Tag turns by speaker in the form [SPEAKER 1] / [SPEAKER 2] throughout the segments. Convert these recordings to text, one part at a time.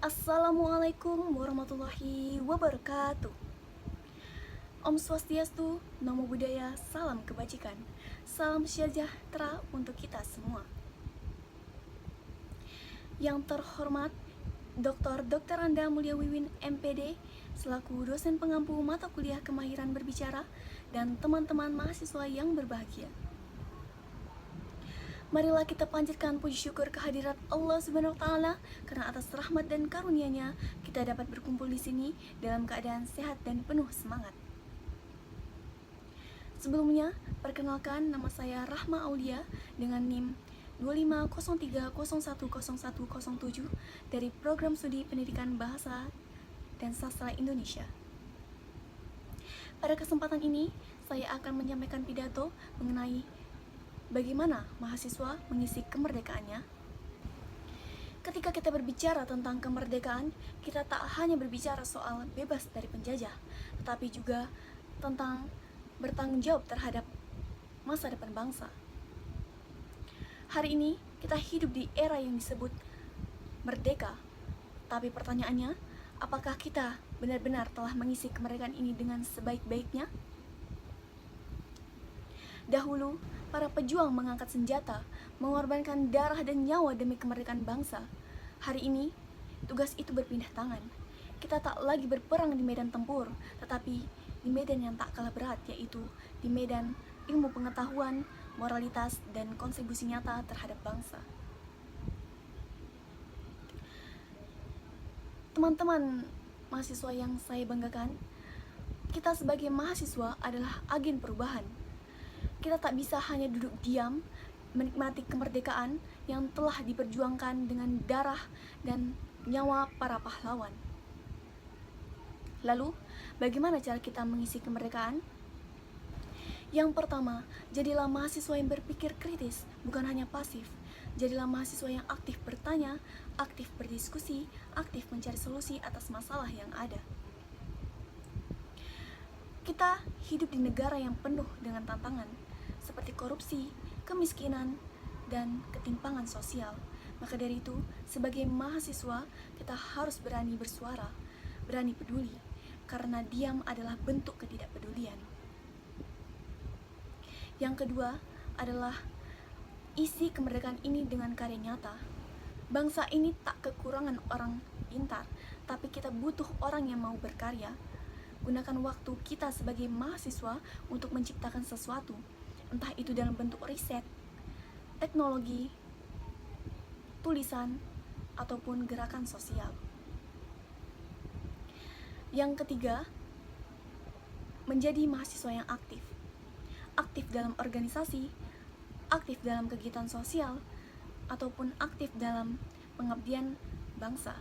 [SPEAKER 1] Assalamualaikum warahmatullahi wabarakatuh. Om Swastiastu, Namo Buddhaya, salam kebajikan. Salam sejahtera untuk kita semua. Yang terhormat Dr. Anda Mulia Wiwin MPD selaku dosen pengampu mata kuliah kemahiran berbicara dan teman-teman mahasiswa yang berbahagia. Marilah kita panjatkan puji syukur kehadirat Allah Subhanahu wa taala karena atas rahmat dan karunia-Nya kita dapat berkumpul di sini dalam keadaan sehat dan penuh semangat. Sebelumnya, perkenalkan nama saya Rahma Aulia dengan NIM 2503010107 dari Program Studi Pendidikan Bahasa dan Sastra Indonesia. Pada kesempatan ini, saya akan menyampaikan pidato mengenai bagaimana mahasiswa mengisi kemerdekaannya. Ketika kita berbicara tentang kemerdekaan, kita tak hanya berbicara soal bebas dari penjajah, tetapi juga tentang bertanggung jawab terhadap masa depan bangsa. Hari ini kita hidup di era yang disebut merdeka, tapi pertanyaannya, apakah kita benar-benar telah mengisi kemerdekaan ini dengan sebaik-baiknya? Dahulu, para pejuang mengangkat senjata, mengorbankan darah dan nyawa demi kemerdekaan bangsa. Hari ini, tugas itu berpindah tangan. Kita tak lagi berperang di medan tempur, tetapi di medan yang tak kalah berat, yaitu di medan ilmu pengetahuan, moralitas, dan kontribusi nyata terhadap bangsa. Teman-teman mahasiswa yang saya banggakan, kita sebagai mahasiswa adalah agen perubahan. Kita tak bisa hanya duduk diam menikmati kemerdekaan yang telah diperjuangkan dengan darah dan nyawa para pahlawan. Lalu, bagaimana cara kita mengisi kemerdekaan? Yang pertama, jadilah mahasiswa yang berpikir kritis, bukan hanya pasif. Jadilah mahasiswa yang aktif bertanya, aktif berdiskusi, aktif mencari solusi atas masalah yang ada. Kita hidup di negara yang penuh dengan tantangan, seperti korupsi, kemiskinan, dan ketimpangan sosial. Maka dari itu, sebagai mahasiswa, kita harus berani bersuara, berani peduli, karena diam adalah bentuk ketidakpedulian. Yang kedua adalah isi kemerdekaan ini dengan karya nyata. Bangsa ini tak kekurangan orang pintar, tapi kita butuh orang yang mau berkarya. Gunakan waktu kita sebagai mahasiswa untuk menciptakan sesuatu, entah itu dalam bentuk riset, teknologi, tulisan, ataupun gerakan sosial. Yang ketiga, menjadi mahasiswa yang aktif. Aktif dalam organisasi, aktif dalam kegiatan sosial, ataupun aktif dalam pengabdian bangsa.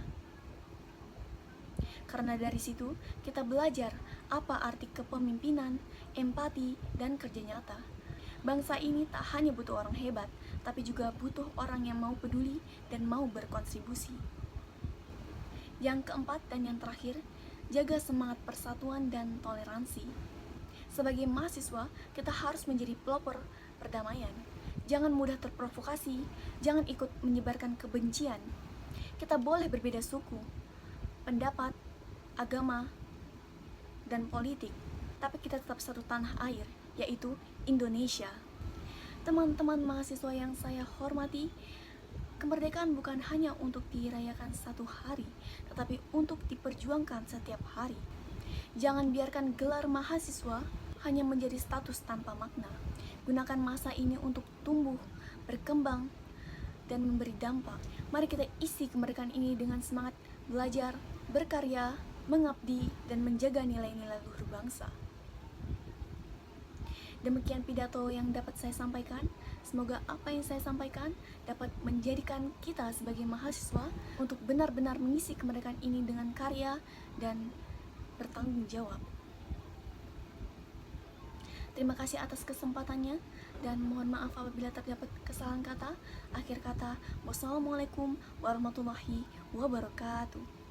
[SPEAKER 1] Karena dari situ, kita belajar apa arti kepemimpinan, empati, dan kerja nyata. Bangsa ini tak hanya butuh orang hebat, tapi juga butuh orang yang mau peduli dan mau berkontribusi. Yang keempat dan yang terakhir, jaga semangat persatuan dan toleransi. Sebagai mahasiswa, kita harus menjadi pelopor perdamaian. Jangan mudah terprovokasi, jangan ikut menyebarkan kebencian. Kita boleh berbeda suku, pendapat, agama, dan politik, tapi kita tetap satu tanah air, yaitu Indonesia. Teman-teman mahasiswa yang saya hormati, kemerdekaan bukan hanya untuk dirayakan satu hari, tetapi untuk diperjuangkan setiap hari. Jangan biarkan gelar mahasiswa hanya menjadi status tanpa makna. Gunakan masa ini untuk tumbuh, berkembang, dan memberi dampak. Mari kita isi kemerdekaan ini dengan semangat belajar, berkarya, mengabdi, dan menjaga nilai-nilai luhur bangsa. Demikian pidato yang dapat saya sampaikan. Semoga apa yang saya sampaikan dapat menjadikan kita sebagai mahasiswa untuk benar-benar mengisi kemerdekaan ini dengan karya dan bertanggung jawab. Terima kasih atas kesempatannya dan mohon maaf apabila terdapat kesalahan kata. Akhir kata, wassalamualaikum warahmatullahi wabarakatuh.